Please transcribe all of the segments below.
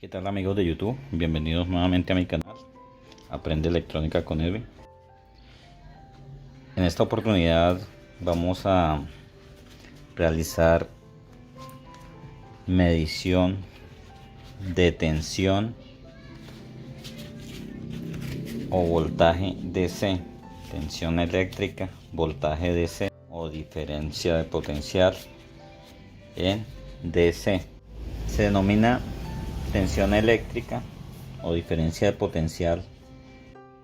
¿Qué tal amigos de YouTube? Bienvenidos nuevamente a mi canal Aprende Electrónica con Edwin. En esta oportunidad vamos a realizar medición de tensión o voltaje DC, tensión eléctrica, voltaje DC o diferencia de potencial en DC. Se denomina tensión eléctrica o diferencia de potencial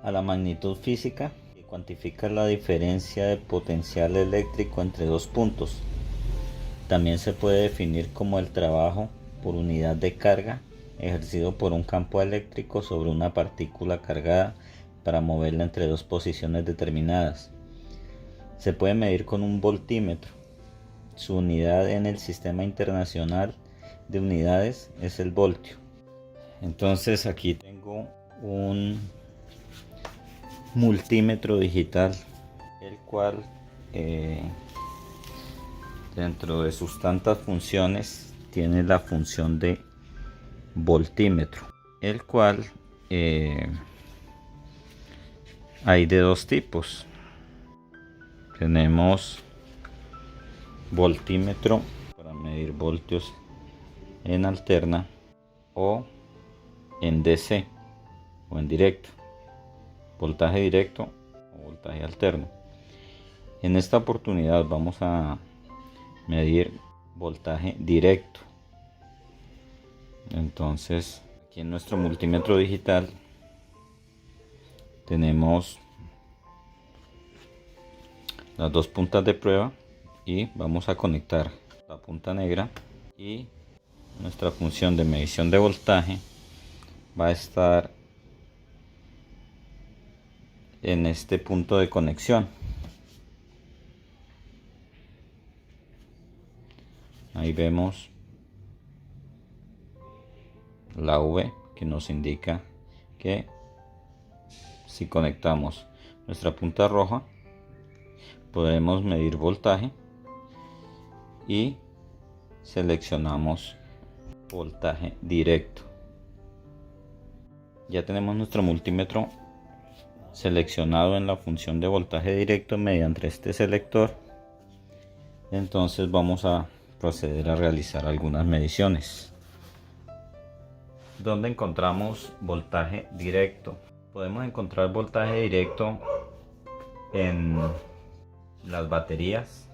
a la magnitud física que cuantifica la diferencia de potencial eléctrico entre dos puntos. También se puede definir como el trabajo por unidad de carga ejercido por un campo eléctrico sobre una partícula cargada para moverla entre dos posiciones determinadas. Se puede medir con un voltímetro. Su unidad en el Sistema Internacional de Unidades es el voltio. Entonces aquí tengo un multímetro digital, el cual dentro de sus tantas funciones tiene la función de voltímetro, el cual hay de dos tipos. Tenemos voltímetro para medir voltios en alterna o en DC o en directo, voltaje directo o voltaje alterno. En esta oportunidad vamos a medir voltaje directo. Entonces aquí en nuestro multímetro digital tenemos las dos puntas de prueba y vamos a conectar la punta negra, y nuestra función de medición de voltaje va a estar en este punto de conexión. Ahí vemos la V, que nos indica que si conectamos nuestra punta roja podemos medir voltaje, y seleccionamos voltaje directo. Ya tenemos nuestro multímetro seleccionado en la función de voltaje directo mediante este selector. Entonces vamos a proceder a realizar algunas mediciones. ¿Dónde encontramos voltaje directo? Podemos encontrar voltaje directo en las baterías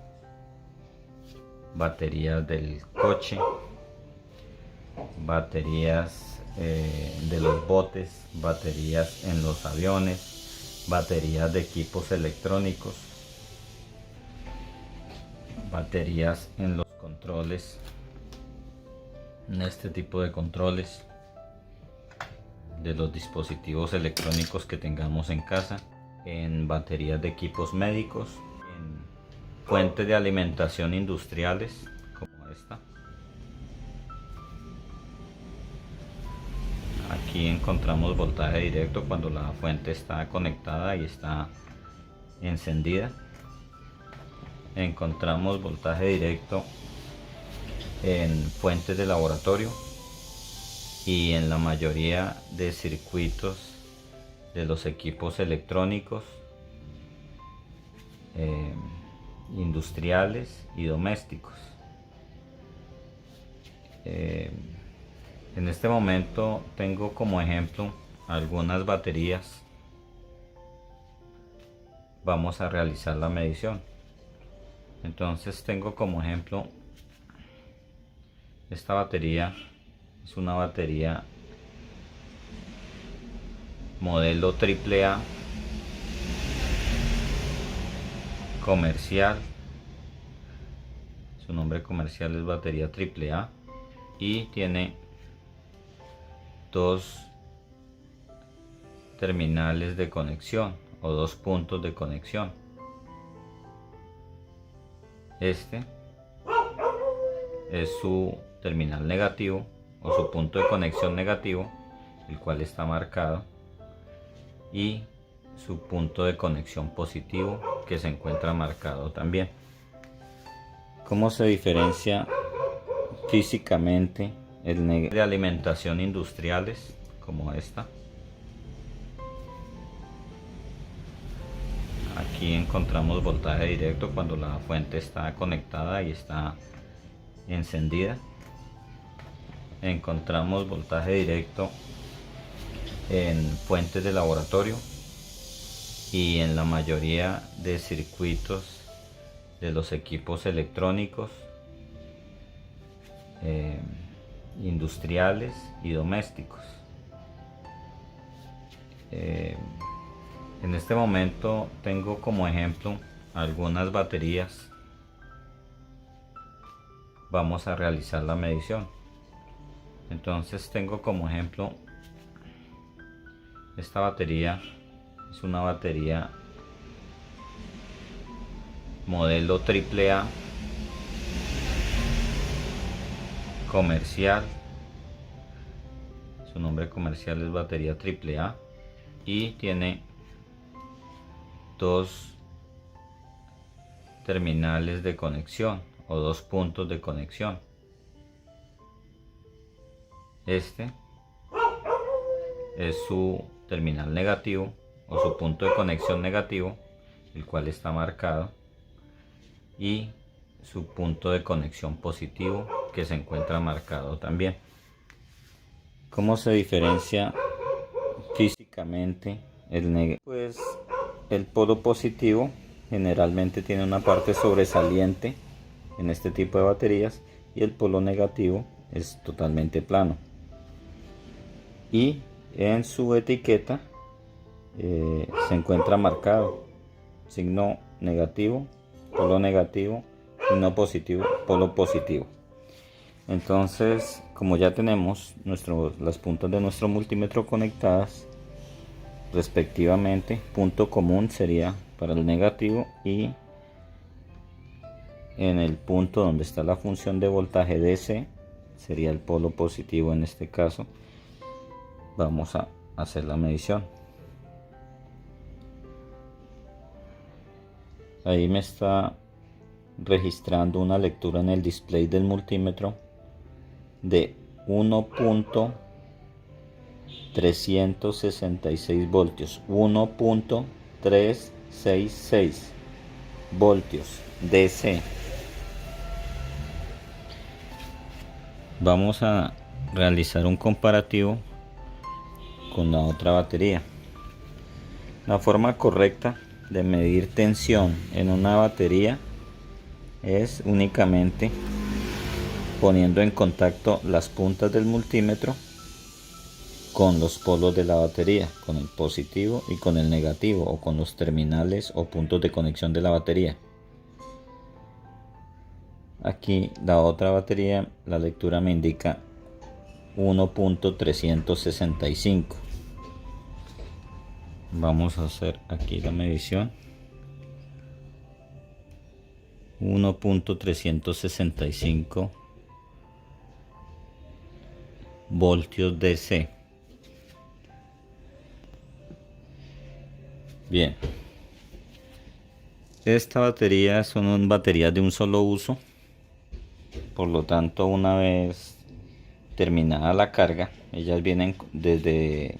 del coche, baterías de los botes, baterías en los aviones, baterías de equipos electrónicos, baterías en los controles, en este tipo de controles de los dispositivos electrónicos que tengamos en casa, en baterías de equipos médicos, en fuentes de alimentación industriales como esta. Aquí encontramos voltaje directo cuando la fuente está conectada y está encendida. Encontramos voltaje directo en fuentes de laboratorio y en la mayoría de circuitos de los equipos electrónicos industriales y domésticos. En este momento tengo como ejemplo algunas baterías. Vamos a realizar la medición. Entonces tengo como ejemplo esta batería. Es una batería modelo AAA comercial. Su nombre comercial es batería AAA y tiene dos terminales de conexión o dos puntos de conexión. Este es su terminal negativo o su punto de conexión negativo, el cual está marcado, y su punto de conexión positivo, que se encuentra marcado también. ¿Cómo se diferencia físicamente de alimentación industriales como esta. Aquí encontramos voltaje directo cuando la fuente está conectada y está encendida. Encontramos voltaje directo en fuentes de laboratorio y en la mayoría de circuitos de los equipos electrónicos industriales y domésticos. En este momento tengo como ejemplo algunas baterías. Vamos a realizar la medición. Entonces tengo como ejemplo esta batería. Es una batería modelo AAA comercial. Su nombre comercial es batería AAA y tiene dos terminales de conexión o dos puntos de conexión. Este es su terminal negativo o su punto de conexión negativo, el cual está marcado, y su punto de conexión positivo, que se encuentra marcado también. ¿Cómo se diferencia físicamente pues el polo positivo generalmente tiene una parte sobresaliente en este tipo de baterías y el polo negativo es totalmente plano, y en su etiqueta se encuentra marcado signo negativo, polo negativo, signo positivo, polo positivo. Entonces, como ya tenemos las puntas de nuestro multímetro conectadas respectivamente, punto común sería para el negativo, y en el punto donde está la función de voltaje DC sería el polo positivo. En este caso vamos a hacer la medición. Ahí me está registrando una lectura en el display del multímetro de 1.366 voltios, 1.366 voltios DC. Vamos a realizar un comparativo con la otra batería. La forma correcta de medir tensión en una batería es únicamente poniendo en contacto las puntas del multímetro con los polos de la batería, con el positivo y con el negativo, o con los terminales o puntos de conexión de la batería. Aquí la otra batería, la lectura me indica 1.365. Vamos a hacer aquí la medición. 1.365 voltios DC. Bien, esta batería son baterías de un solo uso, por lo tanto, una vez terminada la carga, ellas vienen desde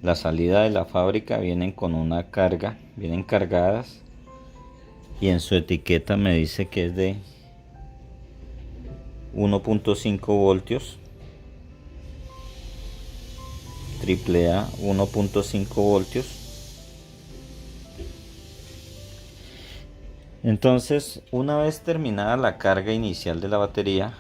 la salida de la fábrica, vienen con una carga, vienen cargadas, y en su etiqueta me dice que es de 1.5 voltios, AAA 1.5 voltios. Entonces, una vez terminada la carga inicial de la batería,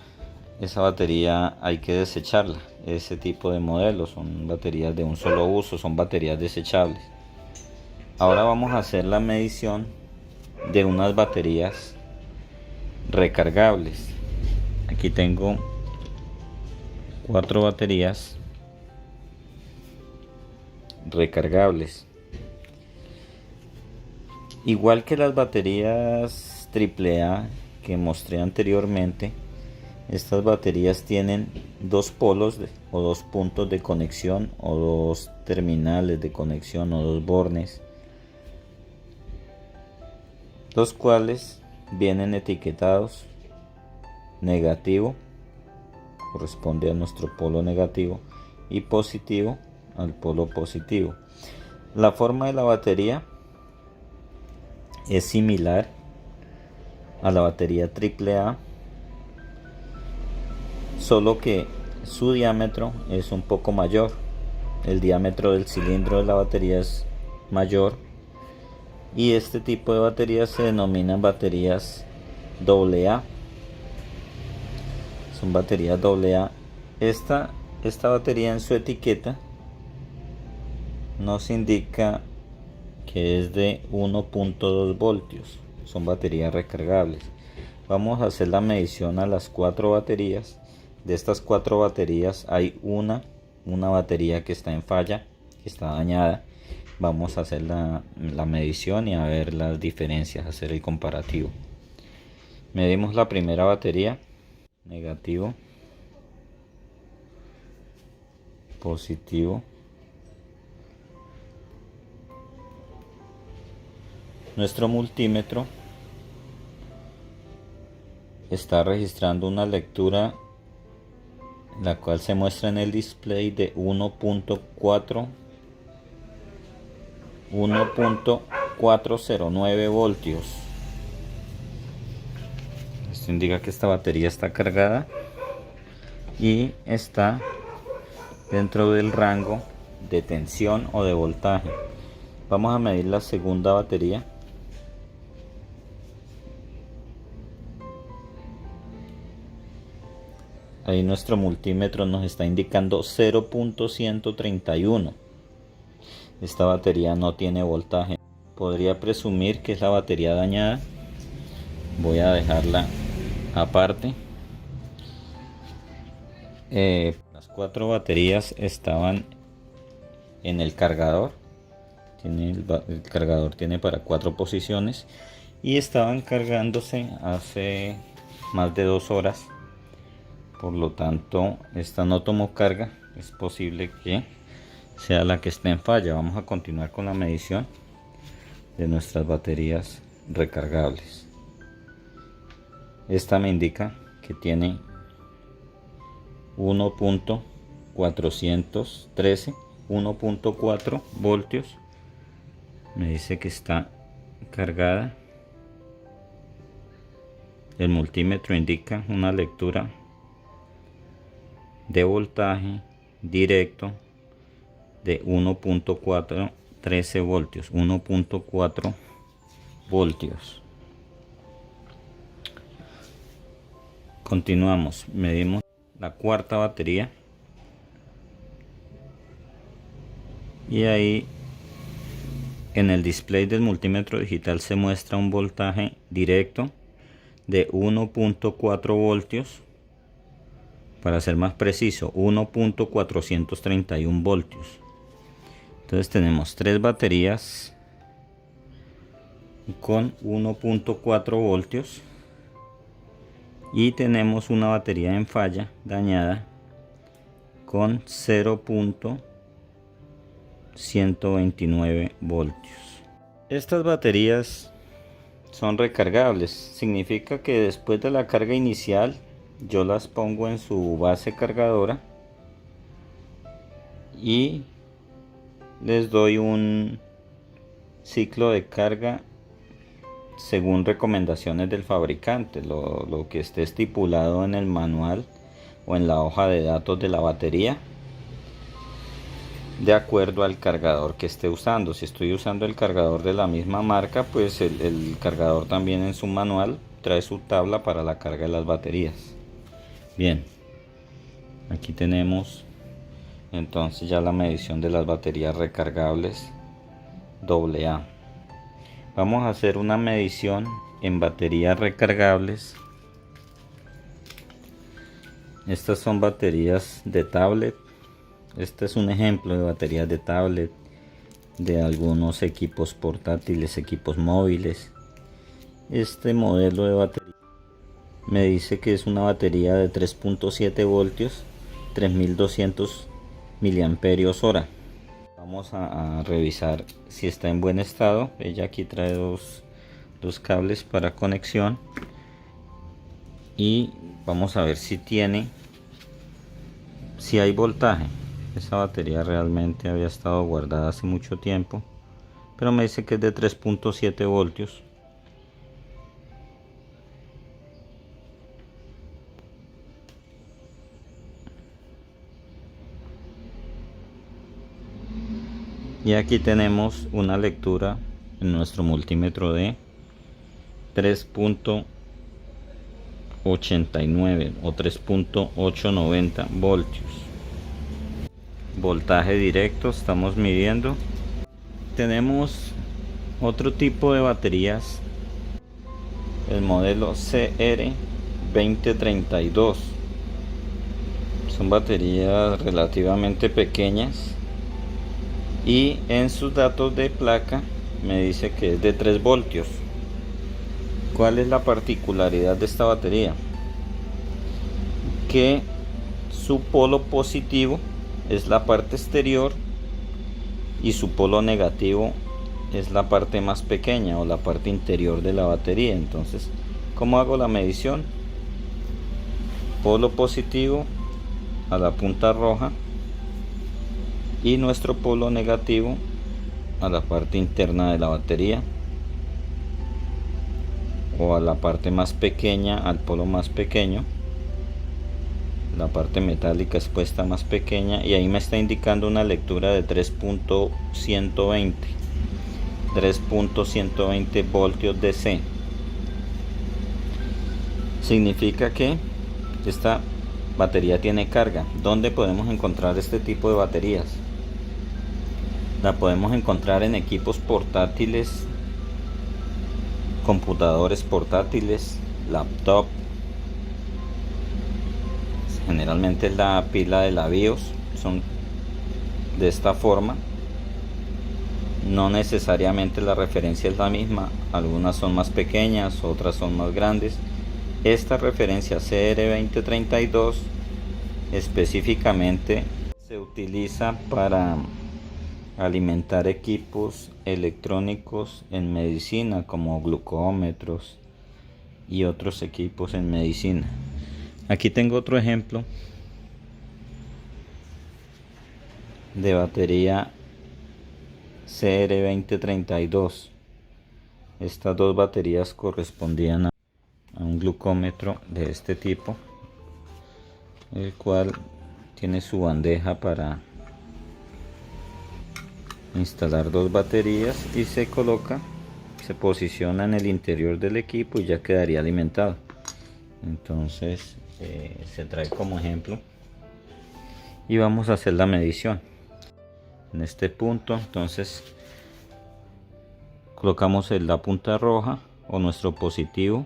esa batería hay que desecharla. Ese tipo de modelos son baterías de un solo uso, son baterías desechables. Ahora vamos a hacer la medición de unas baterías recargables. Aquí tengo 4 baterías recargables. Igual que las baterías AAA que mostré anteriormente, estas baterías tienen dos polos o dos puntos de conexión, o dos terminales de conexión, o dos bornes, los cuales vienen etiquetados negativo corresponde a nuestro polo negativo, y positivo al polo positivo. La forma de la batería es similar a la batería AAA, solo que su diámetro es un poco mayor. El diámetro del cilindro de la batería es mayor, y este tipo de baterías se denominan baterías AA. Son baterías AA. Esta batería en su etiqueta nos indica que es de 1.2 voltios. Son baterías recargables. Vamos a hacer la medición a las 4 baterías. De estas 4 baterías hay una batería que está en falla, que está dañada. Vamos a hacer la medición y a ver las diferencias, hacer el comparativo. Medimos la primera batería, negativo, positivo. Nuestro multímetro está registrando una lectura, la cual se muestra en el display, de 1.409 voltios. Esto indica que esta batería está cargada y está dentro del rango de tensión o de voltaje. Vamos a medir la segunda batería. Ahí nuestro multímetro nos está indicando 0.131. Esta batería no tiene voltaje. Podría presumir que es la batería dañada. Voy a dejarla aparte. Las 4 baterías estaban en el cargador. El cargador tiene para 4 posiciones y estaban cargándose hace más de 2 horas. Por lo tanto, esta no tomó carga. Es posible que sea la que esté en falla. Vamos a continuar con la medición de nuestras baterías recargables. Esta me indica que tiene 1.413, 1.4 voltios. Me dice que está cargada. El multímetro indica una lectura de voltaje directo de 1.413 voltios, 1.4 voltios. Continuamos, medimos la cuarta batería y ahí en el display del multímetro digital se muestra un voltaje directo de 1.4 voltios. Para ser más preciso, 1.431 voltios. Entonces tenemos 3 baterías con 1.4 voltios y tenemos una batería en falla dañada con 0.129 voltios. Estas baterías son recargables. Significa que después de la carga inicial yo las pongo en su base cargadora y les doy un ciclo de carga según recomendaciones del fabricante, lo que esté estipulado en el manual o en la hoja de datos de la batería, de acuerdo al cargador que esté usando. Si estoy usando el cargador de la misma marca, pues el cargador también en su manual trae su tabla para la carga de las baterías. Bien, aquí tenemos entonces ya la medición de las baterías recargables AA. Vamos a hacer una medición en baterías recargables. Estas son baterías de tablet. Este es un ejemplo de baterías de tablet, de algunos equipos portátiles, equipos móviles. Este modelo de batería me dice que es una batería de 3.7 voltios, 3200 miliamperios hora. Vamos a revisar si está en buen estado. Ella aquí trae dos cables para conexión y vamos a ver si tiene si hay voltaje. Esa batería realmente había estado guardada hace mucho tiempo, pero me dice que es de 3.7 voltios. Y aquí tenemos una lectura en nuestro multímetro de 3.89 o 3.890 voltios. Voltaje directo estamos midiendo. Tenemos otro tipo de baterías, el modelo CR2032. Son baterías relativamente pequeñas y en sus datos de placa me dice que es de 3 voltios. ¿Cuál es la particularidad de esta batería? Que su polo positivo es la parte exterior y su polo negativo es la parte más pequeña o la parte interior de la batería. Entonces, ¿cómo hago la medición? Polo positivo a la punta roja y nuestro polo negativo a la parte interna de la batería, o a la parte más pequeña, al polo más pequeño. La parte metálica expuesta más pequeña, y ahí me está indicando una lectura de 3.120 voltios DC. Significa que esta batería tiene carga. ¿Dónde podemos encontrar este tipo de baterías? La podemos encontrar en equipos portátiles, computadores portátiles, laptop. Generalmente la pila de la BIOS son de esta forma. No necesariamente la referencia es la misma, algunas son más pequeñas, otras son más grandes. Esta referencia CR2032 específicamente se utiliza para alimentar equipos electrónicos en medicina, como glucómetros y otros equipos en medicina. Aquí tengo otro ejemplo de batería CR2032. Estas dos baterías correspondían a un glucómetro de este tipo, el cual tiene su bandeja para instalar dos baterías y se coloca, se posiciona en el interior del equipo y ya quedaría alimentado. Entonces se trae como ejemplo y vamos a hacer la medición en este punto. Entonces colocamos la punta roja o nuestro positivo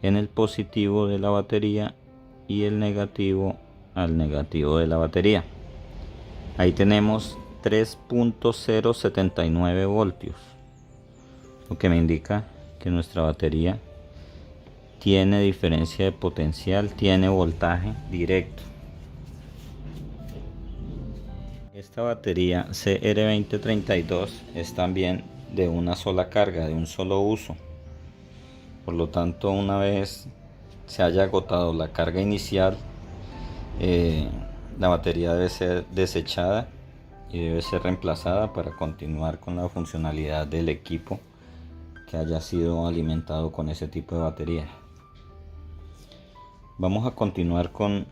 en el positivo de la batería y el negativo al negativo de la batería. Ahí tenemos 3.079 voltios, lo que me indica que nuestra batería tiene diferencia de potencial, tiene voltaje directo. Esta batería CR2032 es también de una sola carga, de un solo uso. Por lo tanto, una vez se haya agotado la carga inicial, la batería debe ser desechada y debe ser reemplazada para continuar con la funcionalidad del equipo que haya sido alimentado con ese tipo de batería. Vamos a continuar con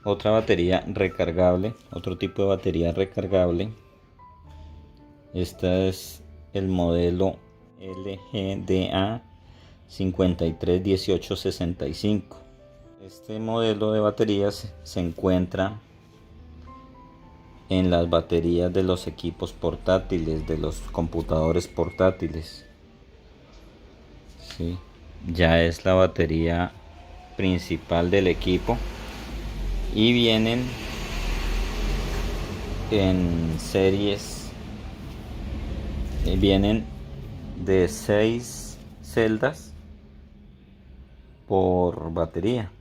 otra batería recargable, otro tipo de batería recargable. Esta es el modelo LGDA 531865. Este modelo de baterías se encuentra en las baterías de los equipos portátiles, de los computadores portátiles. ¿Sí? Ya es la batería principal del equipo y vienen en series, vienen de 6 celdas por batería.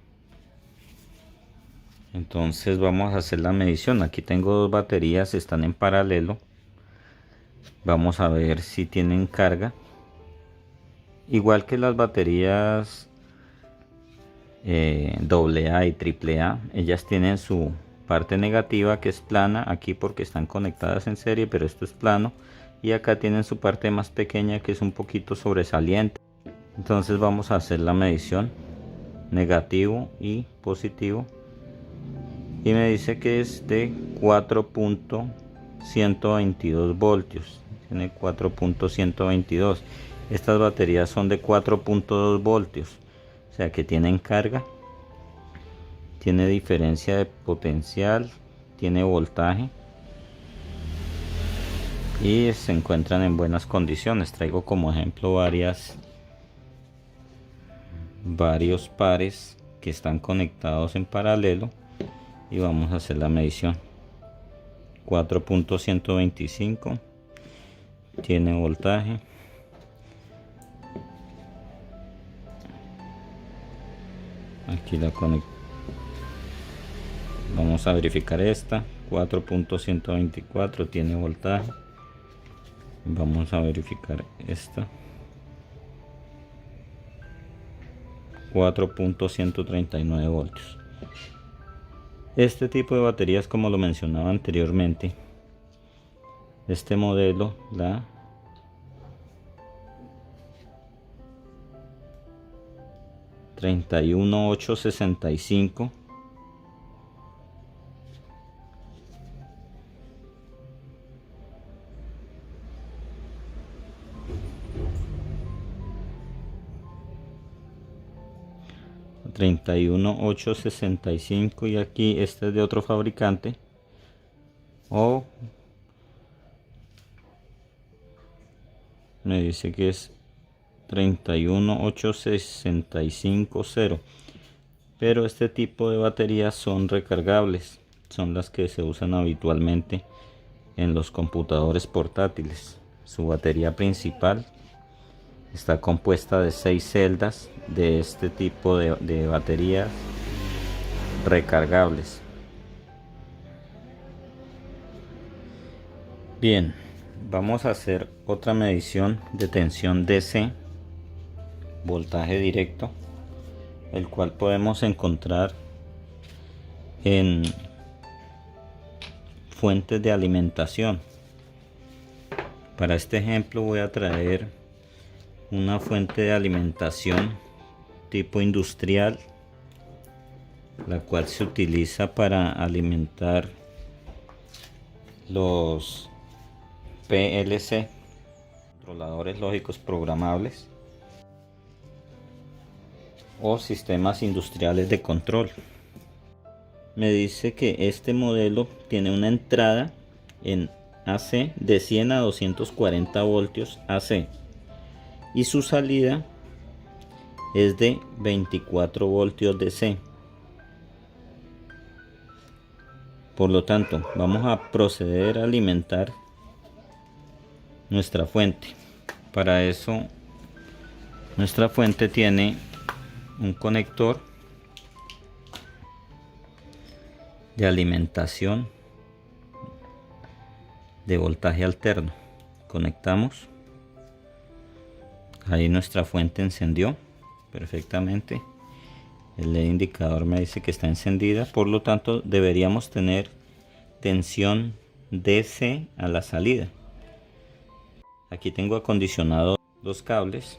Entonces vamos a hacer la medición. Aquí tengo dos baterías, están en paralelo. Vamos a ver si tienen carga. Igual que las baterías AA y AAA, ellas tienen su parte negativa, que es plana aquí porque están conectadas en serie, pero esto es plano, y acá tienen su parte más pequeña que es un poquito sobresaliente. Entonces vamos a hacer la medición negativo y positivo, y me dice que es de 4.122 voltios. Tiene 4.122. Estas baterías son de 4.2 voltios, o sea que tienen carga, tiene diferencia de potencial, tiene voltaje y se encuentran en buenas condiciones. Traigo como ejemplo varios pares que están conectados en paralelo, y vamos a hacer la medición. 4.125, tiene voltaje, aquí la conecto. Vamos a verificar esta. 4.124 tiene voltaje. Vamos a verificar esta. 4.139 voltios. Este tipo de baterías, como lo mencionaba anteriormente, este modelo, la 31865, y aquí este es de otro fabricante, o me dice que es 31865, pero este tipo de baterías son recargables, son las que se usan habitualmente en los computadores portátiles. Su batería principal está compuesta de 6 celdas de este tipo de baterías recargables. Bien, vamos a hacer otra medición de tensión DC, voltaje directo, el cual podemos encontrar en fuentes de alimentación. Para este ejemplo voy a traer una fuente de alimentación tipo industrial, la cual se utiliza para alimentar los PLC, controladores lógicos programables, o sistemas industriales de control. Me dice que este modelo tiene una entrada en AC de 100 a 240 voltios AC, y su salida es de 24 voltios DC. Por lo tanto, vamos a proceder a alimentar nuestra fuente. Para eso, nuestra fuente tiene un conector de alimentación de voltaje alterno. Conectamos. Ahí nuestra fuente encendió perfectamente. El LED indicador me dice que está encendida, por lo tanto deberíamos tener tensión DC a la salida. Aquí tengo acondicionado los cables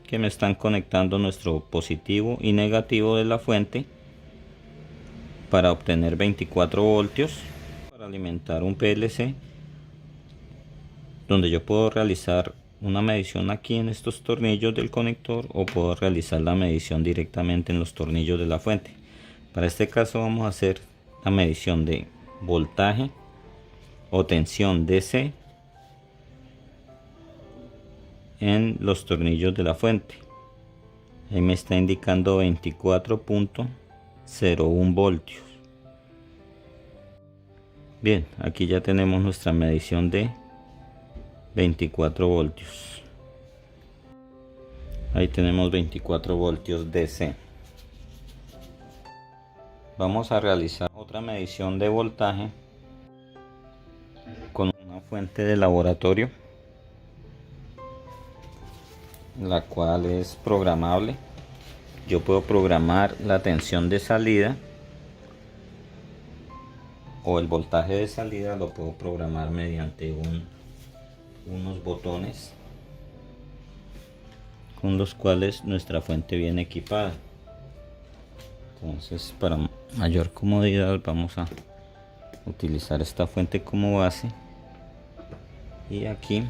que me están conectando nuestro positivo y negativo de la fuente para obtener 24 voltios para alimentar un PLC, donde yo puedo realizar una medición aquí en estos tornillos del conector, o puedo realizar la medición directamente en los tornillos de la fuente. Para este caso vamos a hacer la medición de voltaje o tensión DC en los tornillos de la fuente. Ahí me está indicando 24.01 voltios. Bien, aquí ya tenemos nuestra medición de 24 voltios. Ahí tenemos 24 voltios DC. Vamos a realizar otra medición de voltaje con una fuente de laboratorio, la cual es programable. yo puedo programar la tensión de salida o el voltaje de salida, lo puedo programar mediante unos botones con los cuales nuestra fuente viene equipada. Entonces, para mayor comodidad vamos a utilizar esta fuente como base, y aquí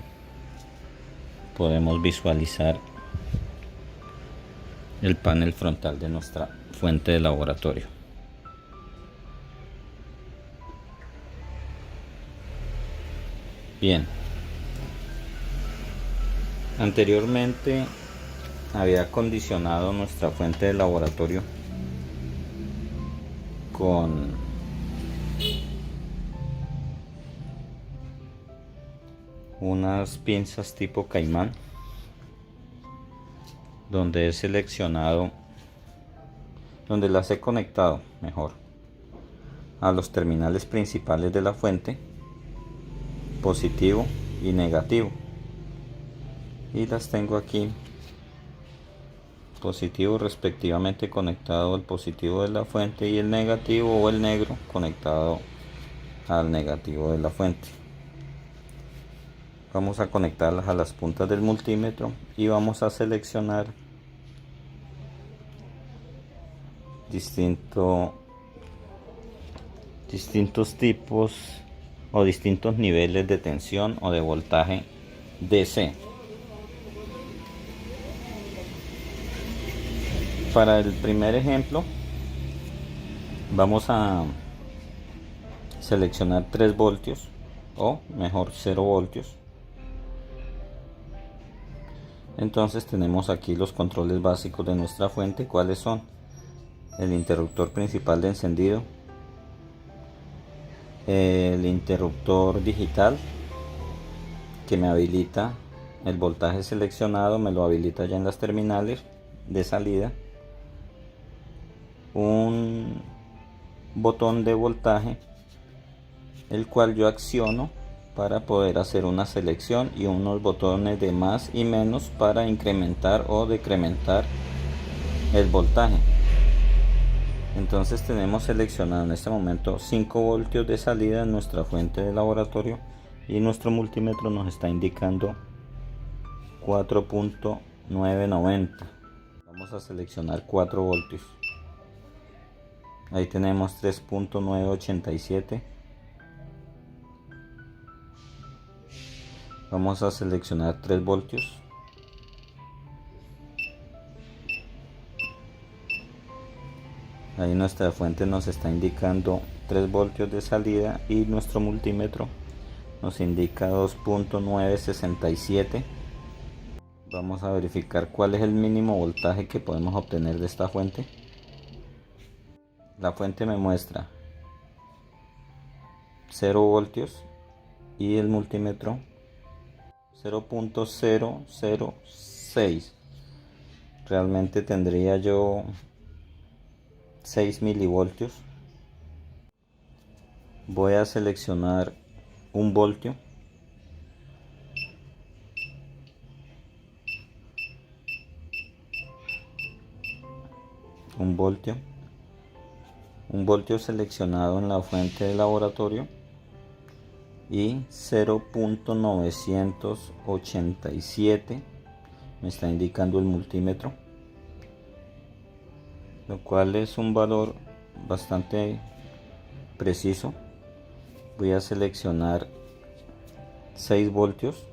podemos visualizar el panel frontal de nuestra fuente de laboratorio. Bien, anteriormente había acondicionado nuestra fuente de laboratorio con unas pinzas tipo caimán, donde he seleccionado, donde las he conectado mejor a los terminales principales de la fuente, positivo y negativo, y las tengo aquí positivo respectivamente conectado al positivo de la fuente, y el negativo o el negro conectado al negativo de la fuente. Vamos a conectarlas a las puntas del multímetro y vamos a seleccionar distintos tipos o distintos niveles de tensión o de voltaje DC. Para el primer ejemplo vamos a seleccionar 3 voltios, o mejor 0 voltios. Entonces tenemos aquí los controles básicos de nuestra fuente. ¿Cuáles son? El interruptor principal de encendido, el interruptor digital que me habilita el voltaje seleccionado, me lo habilita ya en las terminales de salida, un botón de voltaje el cual yo acciono para poder hacer una selección, y unos botones de más y menos para incrementar o decrementar el voltaje. Entonces tenemos seleccionado en este momento 5 voltios de salida en nuestra fuente de laboratorio, y nuestro multímetro nos está indicando 4.990. Vamos a seleccionar 4 voltios. Ahí tenemos 3.987. Vamos a seleccionar 3 voltios. Ahí nuestra fuente nos está indicando 3 voltios de salida, y nuestro multímetro nos indica 2.967. Vamos a verificar cuál es el mínimo voltaje que podemos obtener de esta fuente. La fuente me muestra 0 voltios y el multímetro 0.006. Realmente tendría yo 6 milivoltios. Voy a seleccionar 1 voltio. Un voltio seleccionado en la fuente de laboratorio, y 0.987 me está indicando el multímetro, lo cual es un valor bastante preciso. Voy a seleccionar 6 voltios.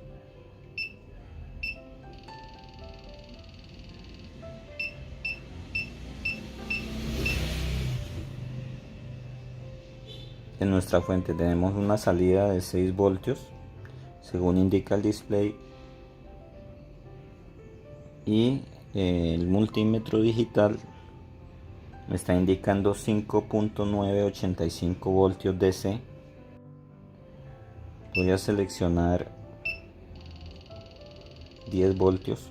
En nuestra fuente tenemos una salida de 6 voltios según indica el display, y el multímetro digital me está indicando 5.985 voltios DC. Voy a seleccionar 10 voltios.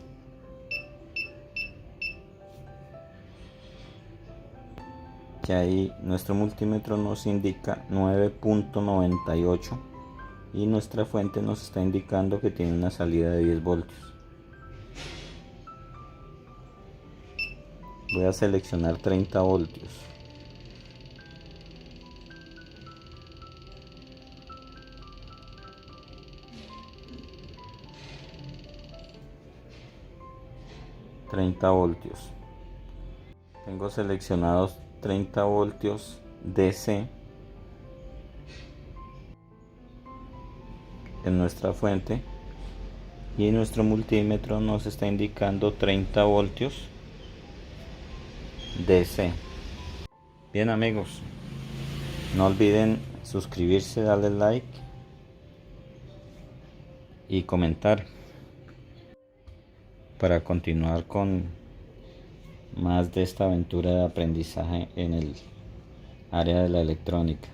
Y ahí nuestro multímetro nos indica 9.98, y nuestra fuente nos está indicando que tiene una salida de 10 voltios. Voy a seleccionar 30 voltios. Tengo seleccionados 30 voltios DC en nuestra fuente y nuestro multímetro nos está indicando 30 voltios DC. Bien amigos, no olviden suscribirse, darle like y comentar para continuar con más de esta aventura de aprendizaje en el área de la electrónica.